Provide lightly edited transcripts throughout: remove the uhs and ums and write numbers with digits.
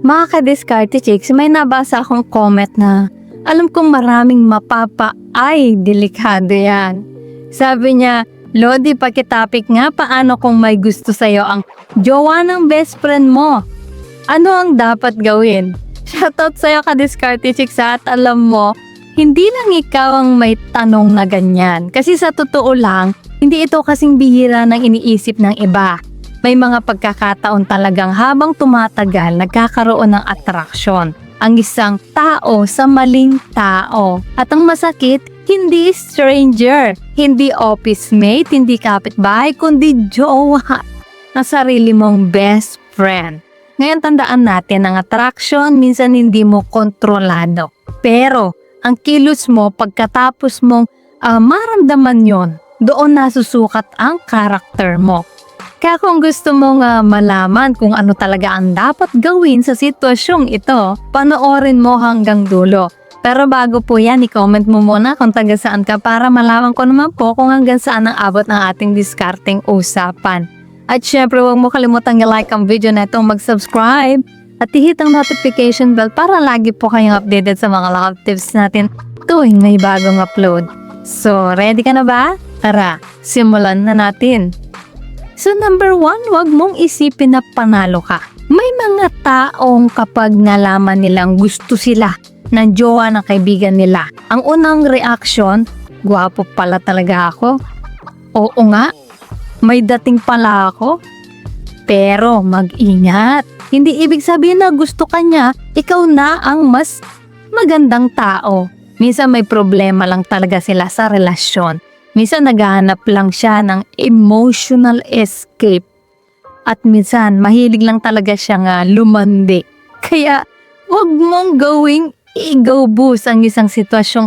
Mga ka-diskarte chicks, may nabasa akong comment na alam kong maraming mapapa ay delikado yan. Sabi niya, Lodi, pakitapik nga paano kung may gusto sa'yo ang jowa ng best friend mo. Ano ang dapat gawin? Shoutout sa'yo ka-diskarte chicks at alam mo, hindi lang ikaw ang may tanong na ganyan. Kasi sa totoo lang, hindi ito kasing bihira ng iniisip ng iba. May mga pagkakataon talagang habang tumatagal, nagkakaroon ng atraksyon ang isang tao sa maling tao. At ang masakit, hindi stranger, hindi office mate, hindi kapitbahay, kundi jowa na sarili mong best friend. Ngayon tandaan natin, ang attraction minsan hindi mo kontrolado. Pero ang kilos mo pagkatapos mong maramdaman yon, doon nasusukat ang karakter mo. Kaya kung gusto mong malaman kung ano talaga ang dapat gawin sa sitwasyong ito, panoorin mo hanggang dulo. Pero bago po yan, i-comment mo muna kung taga saan ka para malaman ko naman po kung hanggang saan ang abot ng ating diskarteng usapan. At syempre, huwag mo kalimutang i-like ang video na itong mag-subscribe at i-hit ang notification bell para lagi po kayong updated sa mga love tips natin tuwing may bagong upload. So, ready ka na ba? Tara, simulan na natin. So number 1, huwag mong isipin na panalo ka. May mga taong kapag nalaman nilang gusto sila ng jowa ng kaibigan nila, ang unang reaction, gwapo pala talaga ako. Oo nga, may dating pala ako. Pero mag-ingat. Hindi ibig sabihin na gusto ka niya, ikaw na ang mas magandang tao. Minsan may problema lang talaga sila sa relasyon. Minsan naghahanap lang siya ng emotional escape. At minsan mahilig lang talaga siyang lumandi. Kaya huwag mong gawing ego boost ang isang sitwasyong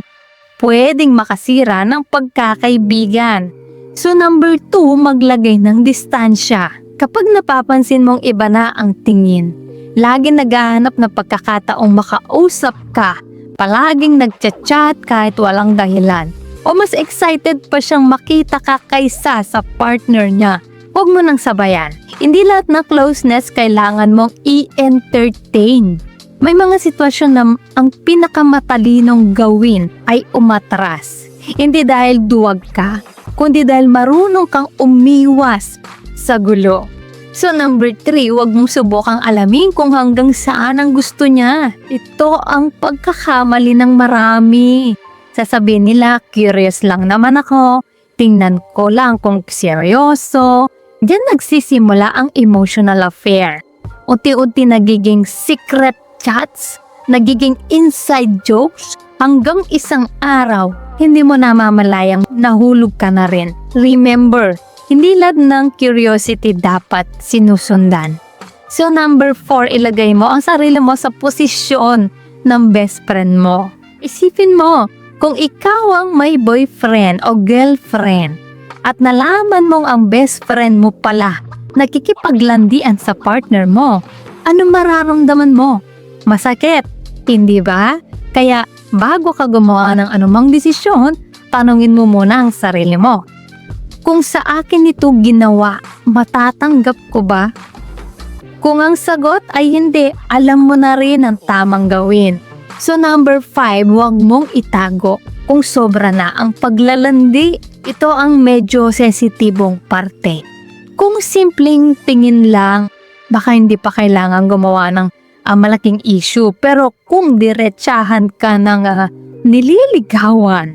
pwedeng makasira ng pagkakaibigan. So number 2, maglagay ng distansya. Kapag napapansin mong iba na ang tingin, laging naghahanap ng pagkakataong makausap ka, palaging nagchat-chat kahit walang dahilan, o mas excited pa siyang makita ka kaysa sa partner niya, huwag mo nang sabayan. Hindi lahat na closeness kailangan mong i-entertain. May mga sitwasyon na ang pinakamatalinong gawin ay umatras. Hindi dahil duwag ka, kundi dahil marunong kang umiwas sa gulo. So number 3, huwag mong subukang alamin kung hanggang saan ang gusto niya. Ito ang pagkakamali ng marami. Sasabihin nila, curious lang naman ako, tingnan ko lang kung seryoso. Diyan nagsisimula ang emotional affair. Unti-unti nagiging secret chats, nagiging inside jokes, hanggang isang araw, hindi mo namamalayang nahulog ka na rin. Remember, hindi lahat ng curiosity dapat sinusundan. So number 4, ilagay mo ang sarili mo sa posisyon ng best friend mo. Isipin mo, kung ikaw ang may boyfriend o girlfriend at nalaman mong ang best friend mo pala nakikipaglandian sa partner mo, ano mararamdaman mo? Masakit, hindi ba? Kaya bago ka gumawa ng anumang desisyon, tanungin mo muna ang sarili mo. Kung sa akin ito ginawa, matatanggap ko ba? Kung ang sagot ay hindi, alam mo na rin ang tamang gawin. So number 5, huwag mong itago kung sobra na ang paglalandi. Ito ang medyo sensitibong parte. Kung simpleng tingin lang, baka hindi pa kailangan gumawa ng malaking issue. Pero kung diretsahan ka ng nililigawan,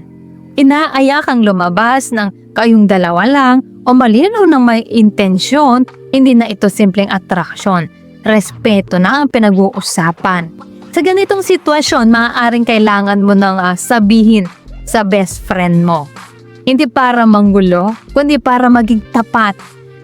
inaaya kang lumabas ng kayong dalawa lang o malinaw ng may intensyon, hindi na ito simpleng attraction. Respeto na ang pinag-uusapan. Sa ganitong sitwasyon, maaaring kailangan mo nang sabihin sa best friend mo. Hindi para manggulo, kundi para maging tapat.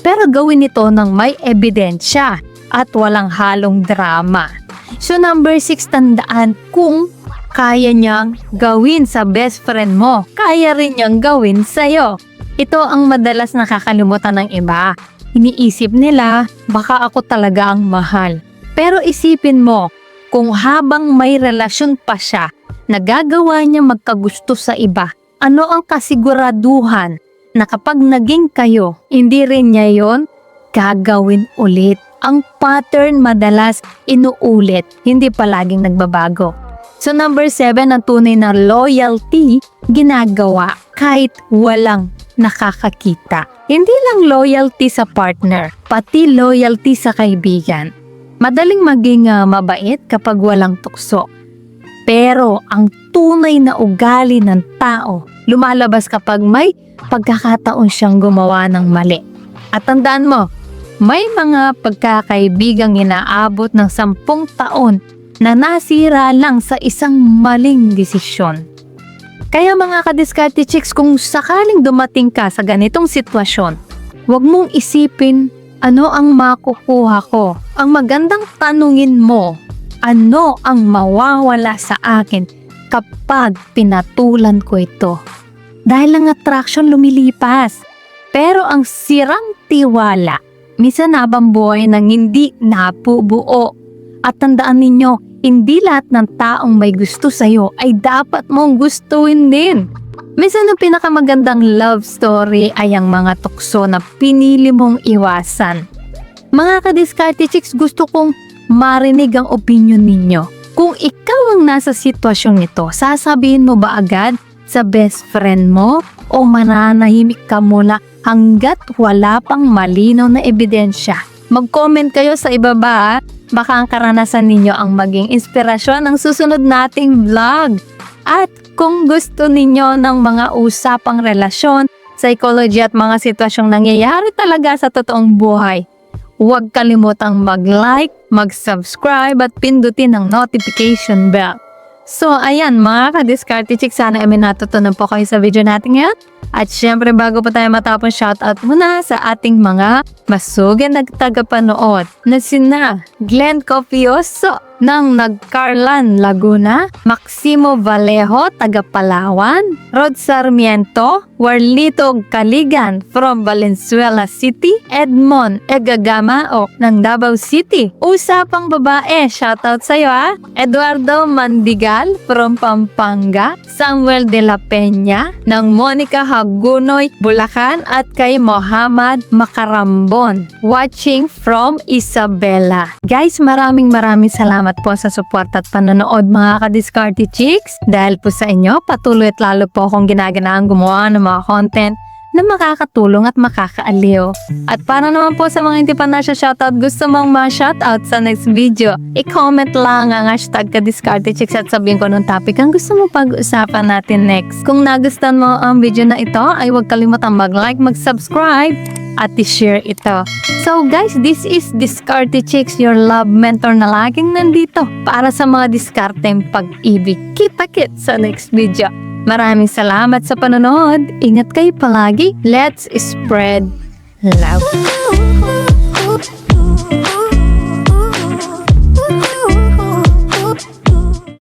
Pero gawin ito ng may ebidensya at walang halong drama. So number 6, tandaan, kung kaya niyang gawin sa best friend mo, kaya rin niyang gawin sa'yo. Ito ang madalas nakakalimutan ng iba. Iniisip nila, baka ako talaga ang mahal. Pero isipin mo, kung habang may relasyon pa siya, nagagawa niya magkagusto sa iba, ano ang kasiguraduhan na kapag naging kayo, hindi rin niya yon gagawin ulit Ang pattern madalas inuulit, hindi palaging nagbabago. So number 7, ang tunay na loyalty, ginagawa kahit walang nakakakita. Hindi lang loyalty sa partner, pati loyalty sa kaibigan. Madaling maging mabait kapag walang tukso. Pero ang tunay na ugali ng tao, lumalabas kapag may pagkakataon siyang gumawa ng mali. At tandaan mo, may mga pagkakaibigang inaabot ng 10 taon na nasira lang sa isang maling desisyon. Kaya mga kadiskarte chicks, kung sakaling dumating ka sa ganitong sitwasyon, huwag mong isipin ano ang makukuha ko. Ang magandang tanungin mo, ano ang mawawala sa akin kapag pinatulan ko ito? Dahil ang attraction lumilipas. Pero ang sirang tiwala, minsan nabambuhay ng hindi napubuo. At tandaan ninyo, hindi lahat ng taong may gusto sa'yo ay dapat mong gustuin din. Minsan ang pinakamagandang love story ay ang mga tukso na pinili mong iwasan. Mga kadiskarte chicks, gusto kong marinig ang opinion ninyo. Kung ikaw ang nasa sitwasyong ito, sasabihin mo ba agad sa best friend mo o mananahimik ka muna hanggat wala pang malinaw na ebidensya? Mag-comment kayo sa ibaba. Baka ang karanasan ninyo ang maging inspirasyon ng susunod nating vlog. At kung gusto ninyo ng mga usapang relasyon, psychology at mga sitwasyong nangyayari talaga sa totoong buhay, huwag kalimutang mag-like, mag-subscribe at pindutin ang notification bell. So ayan mga kadiskarte chicks, sana ay may natutunan po kayo sa video natin ngayon. At syempre bago pa tayo matapos, shoutout muna sa ating mga masugid na tagapanood na sina Glenn Copioso ng Nagcarlan, Laguna, Maximo Vallejo, taga Palawan, Rod Sarmiento, Warlito Caligan from Valenzuela City, Edmond Egagamao ng Davao City. Usapang babae, shoutout sa'yo Eduardo Mandigal from Pampanga, Samuel de la Peña ng Monica Hagunoy, Bulacan at kay Muhammad Macarambon watching from Isabela. Guys, maraming salamat po sa support at panonood mga kadiskarte chicks. Dahil po sa inyo, patuloy at lalo po akong ginaganahan gumawa ng mga content na makakatulong at makakaaliw. At para naman po sa mga hindi pa na-shoutout, gusto mong ma-shoutout sa next video, i-comment lang ang hashtag kadiskarte-chicks at sabihin ko nung topic ang gusto mo pag-usapan natin next. Kung nagustuhan mo ang video na ito, ay huwag kalimutang mag-like, mag-subscribe, at i-share ito. So guys, this is Diskarte Chicks, your love mentor na laging nandito para sa mga diskarteng pag-ibig. Kita-kits sa next video. Maraming salamat sa panonood. Ingat kayo palagi. Let's spread love.